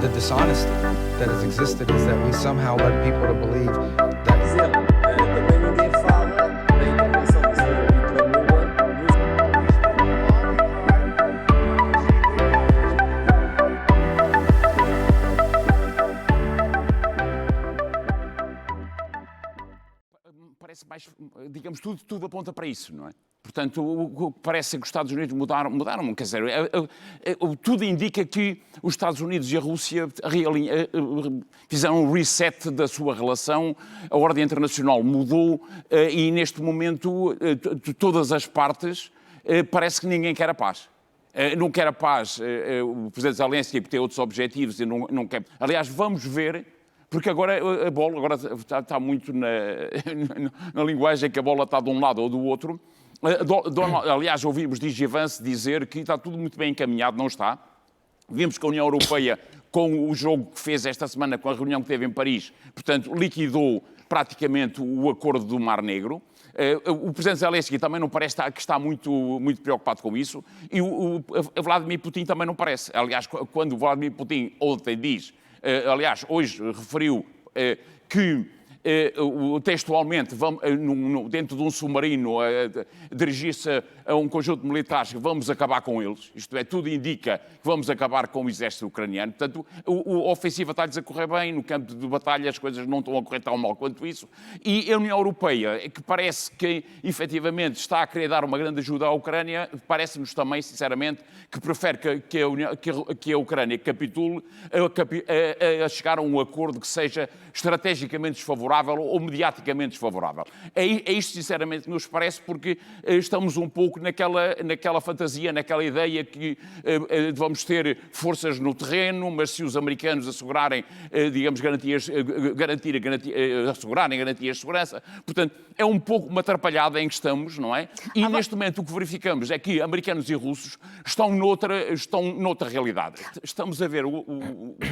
the dishonesty that has existed is that we somehow led people to believe that. Também ninguém fala da intervenção da senhora Parece mais, digamos, tudo aponta para isso, não é? Portanto, o que parece é que os Estados Unidos mudaram, quer dizer, tudo indica que os Estados Unidos e a Rússia fizeram um reset da sua relação, a ordem internacional mudou e neste momento todas as partes parece que ninguém quer a paz. Não quer a paz, o Presidente Zelensky tem outros objetivos e não quer. Aliás, vamos ver. Porque agora a bola está muito na linguagem que a bola está de um lado ou do outro. Aliás, ouvimos Didier Vance dizer que está tudo muito bem encaminhado, não está. Vimos que a União Europeia, com o jogo que fez esta semana, com a reunião que teve em Paris, portanto, liquidou praticamente o acordo do Mar Negro. O Presidente Zelensky também não parece que está muito preocupado com isso. E o Vladimir Putin também não parece. Aliás, quando o Vladimir Putin ontem diz... aliás, hoje referiu que textualmente, dentro de um submarino, dirigir-se a um conjunto de militares que vamos acabar com eles. Isto é, tudo indica que vamos acabar com o exército ucraniano. Portanto, a ofensiva está-lhes a correr bem, no campo de batalha as coisas não estão a correr tão mal quanto isso. E a União Europeia, que parece que, efetivamente, está a querer dar uma grande ajuda à Ucrânia, parece-nos também, sinceramente, que prefere que a Ucrânia capitule a chegar a um acordo que seja estrategicamente desfavorável ou mediaticamente desfavorável. É isto, sinceramente, que nos parece, porque estamos um pouco naquela fantasia, naquela ideia que vamos ter forças no terreno, mas se os americanos assegurarem, digamos, assegurarem garantias de segurança, portanto, é um pouco uma atrapalhada em que estamos, não é? E neste momento o que verificamos é que americanos e russos estão noutra realidade. Estamos a ver o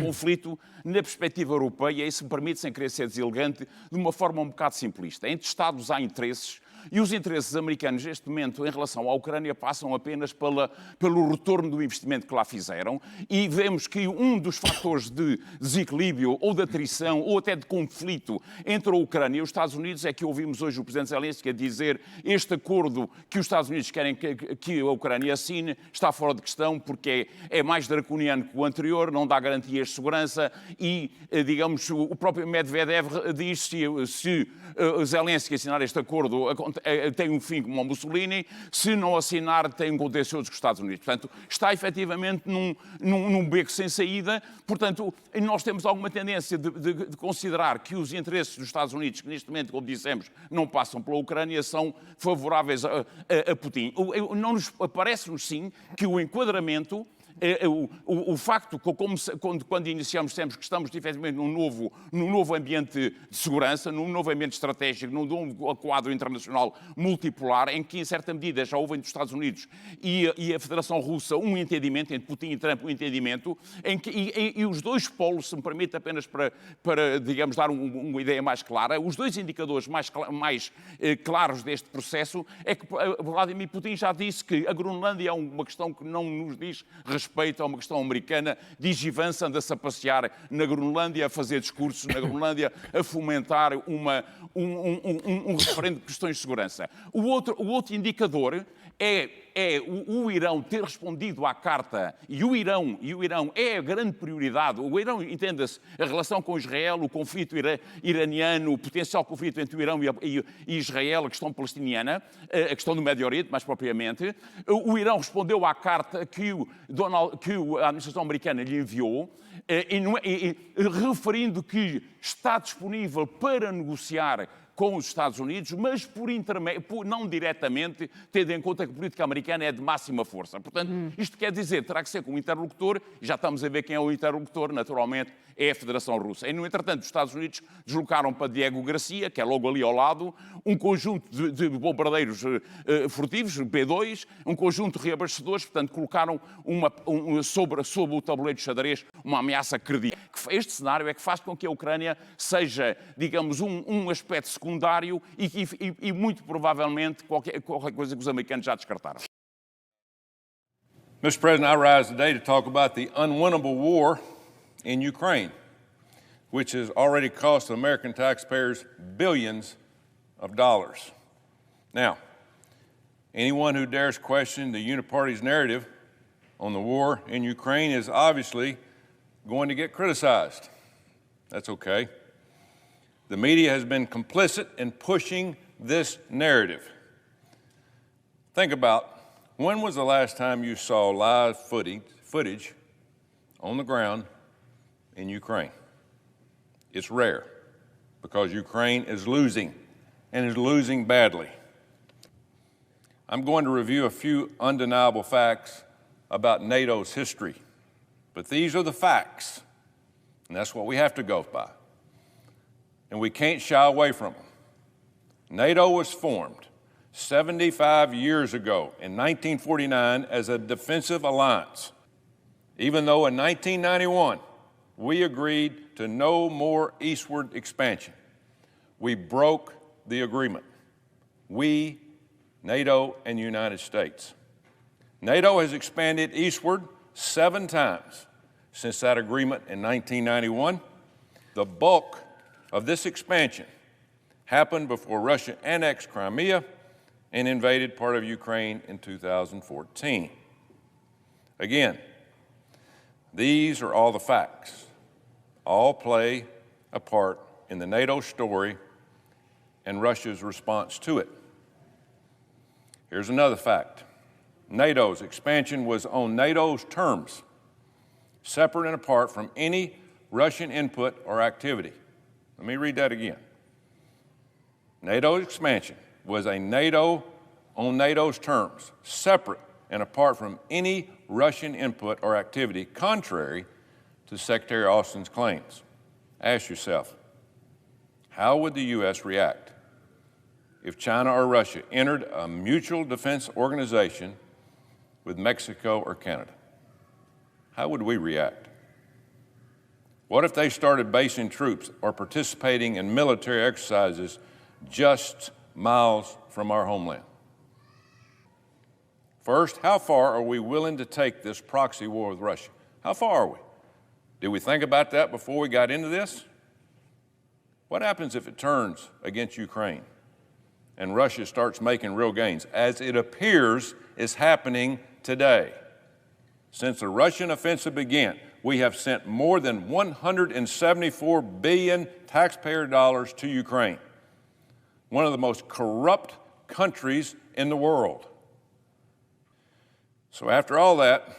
conflito na perspectiva europeia e, se me permite, sem querer ser deselegante, de uma forma um bocado simplista. Entre Estados há interesses e os interesses americanos, neste momento, em relação à Ucrânia, passam apenas pelo retorno do investimento que lá fizeram e vemos que um dos fatores de desequilíbrio ou de atrição ou até de conflito entre a Ucrânia e os Estados Unidos é que ouvimos hoje o Presidente Zelensky a dizer este acordo que os Estados Unidos querem que a Ucrânia assine está fora de questão porque é mais draconiano que o anterior, não dá garantias de segurança e, digamos, o próprio Medvedev diz se Zelensky assinar este acordo tem um fim como o Mussolini, se não assinar tem um contencioso com os Estados Unidos. Portanto, está efetivamente num beco sem saída. Portanto, nós temos alguma tendência de considerar que os interesses dos Estados Unidos, que neste momento, como dissemos, não passam pela Ucrânia, são favoráveis a Putin. Parece-nos sim que o enquadramento o facto, quando iniciamos, dissemos que estamos efetivamente num novo ambiente de segurança, num novo ambiente estratégico, num novo quadro internacional multipolar, em que, em certa medida, já houve entre os Estados Unidos e a Federação Russa um entendimento, entre Putin e Trump, um entendimento, e os dois polos, se me permite apenas para digamos, dar uma ideia mais clara, os dois indicadores mais claros deste processo é que Vladimir Putin já disse que a Groenlândia é uma questão que não nos diz respeito a uma questão americana. Didier Vance anda-se a passear na Groenlândia, a fazer discursos na Groenlândia, a fomentar um referendo de questões de segurança. O outro indicador é o Irão ter respondido à carta, e o Irão é a grande prioridade. O Irão, entenda-se, a relação com Israel, o conflito iraniano, o potencial conflito entre o Irão e Israel, a questão palestiniana, a questão do Médio Oriente, mais propriamente. O Irão respondeu à carta que a administração americana lhe enviou, referindo que está disponível para negociar com os Estados Unidos, mas não diretamente, tendo em conta que a política americana é de máxima força. Portanto, isto quer dizer, terá que ser com um interlocutor, e já estamos a ver quem é o interlocutor, naturalmente, é a Federação Russa. E, no entretanto, os Estados Unidos deslocaram para Diego Garcia, que é logo ali ao lado, um conjunto de bombardeiros furtivos, B-2, um conjunto de reabastecedores, portanto, colocaram sobre o tabuleiro de xadrez uma ameaça credível. Este cenário é que faz com que a Ucrânia seja, digamos, um aspecto secundário e muito provavelmente qualquer coisa que os americanos já descartaram. Mr. President, I rise today to talk about the unwinnable war in Ukraine, which has already cost American taxpayers billions of dollars. Now, anyone who dares question the uniparty's narrative on the war in Ukraine is obviously going to get criticized. That's okay. The media has been complicit in pushing this narrative. Think about, when was the last time you saw live footage on the ground in Ukraine? It's rare because Ukraine is losing and is losing badly. I'm going to review a few undeniable facts about NATO's history, but these are the facts, and that's what we have to go by. And we can't shy away from them. NATO was formed 75 years ago in 1949 as a defensive alliance, even though in 1991 we agreed to no more eastward expansion. We broke the agreement. We, NATO, and the United States. NATO has expanded eastward 7 times since that agreement in 1991. The bulk of this expansion happened before Russia annexed Crimea and invaded part of Ukraine in 2014. Again, these are all the facts. All play a part in the NATO story and Russia's response to it. Here's another fact. NATO's expansion was on NATO's terms, separate and apart from any Russian input or activity. Let me read that again. NATO's expansion was on NATO's terms, separate and apart from any Russian input or activity, contrary to Secretary Austin's claims. Ask yourself, how would the U.S. react if China or Russia entered a mutual defense organization with Mexico or Canada? How would we react? What if they started basing troops or participating in military exercises just miles from our homeland? First, how far are we willing to take this proxy war with Russia? How far are we? Did we think about that before we got into this? What happens if it turns against Ukraine and Russia starts making real gains, as it appears is happening today? Since the Russian offensive began, we have sent more than $174 billion taxpayer dollars to Ukraine, one of the most corrupt countries in the world. So after all that,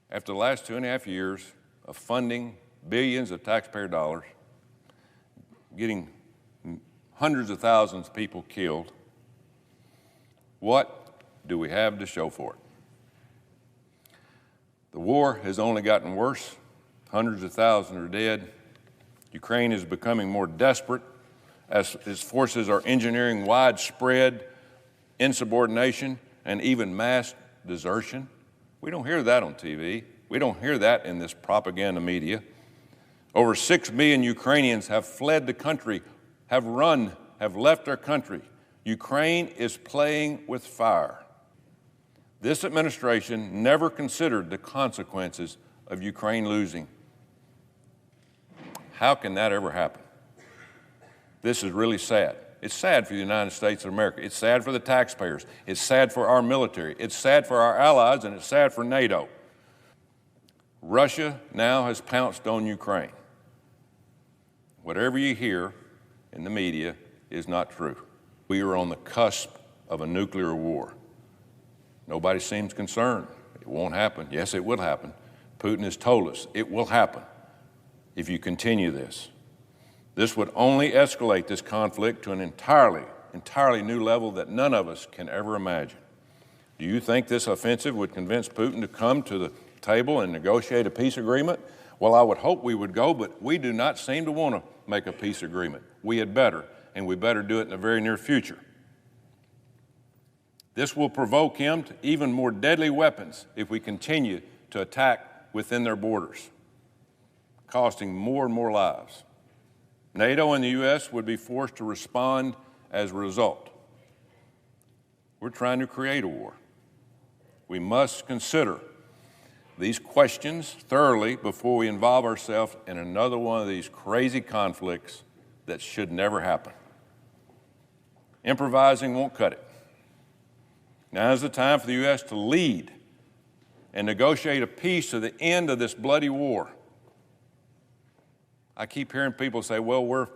after the last 2.5 years of funding billions of taxpayer dollars, getting hundreds of thousands of people killed, what do we have to show for it? The war has only gotten worse. Hundreds of thousands are dead. Ukraine is becoming more desperate as its forces are engineering widespread insubordination and even mass desertion. We don't hear that on TV. We don't hear that in this propaganda media. Over 6 million Ukrainians have fled the country, have left their country. Ukraine is playing with fire. This administration never considered the consequences of Ukraine losing. How can that ever happen? This is really sad. It's sad for the United States of America. It's sad for the taxpayers. It's sad for our military. It's sad for our allies, and it's sad for NATO. Russia now has pounced on Ukraine. Whatever you hear in the media is not true. We are on the cusp of a nuclear war. Nobody seems concerned. It won't happen. Yes, it will happen. Putin has told us it will happen if you continue this. This would only escalate this conflict to an entirely new level that none of us can ever imagine. Do you think this offensive would convince Putin to come to the table and negotiate a peace agreement? Well, I would hope we would go, but we do not seem to want to make a peace agreement. We had better, and we better do it in the very near future. This will provoke him to even more deadly weapons if we continue to attack within their borders, costing more and more lives. NATO and the U.S. would be forced to respond as a result. We're trying to create a war. We must consider these questions thoroughly before we involve ourselves in another one of these crazy conflicts that should never happen. Improvising won't cut it. Now is the time for the U.S. to lead and negotiate a peace to the end of this bloody war. I keep hearing people say, well, we're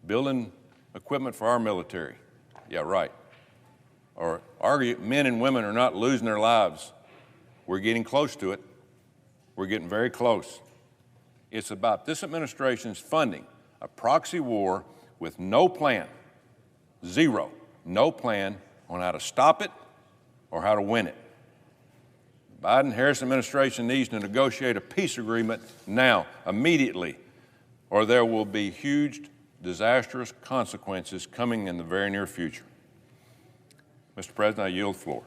building equipment for our military. Yeah, right. Or argue men and women are not losing their lives. We're getting close to it. We're getting very close. It's about this administration's funding a proxy war with no plan, zero, no plan on how to stop it or how to win it. The Biden-Harris administration needs to negotiate a peace agreement now, immediately, or there will be huge, disastrous consequences coming in the very near future. Mr. President, I yield the floor.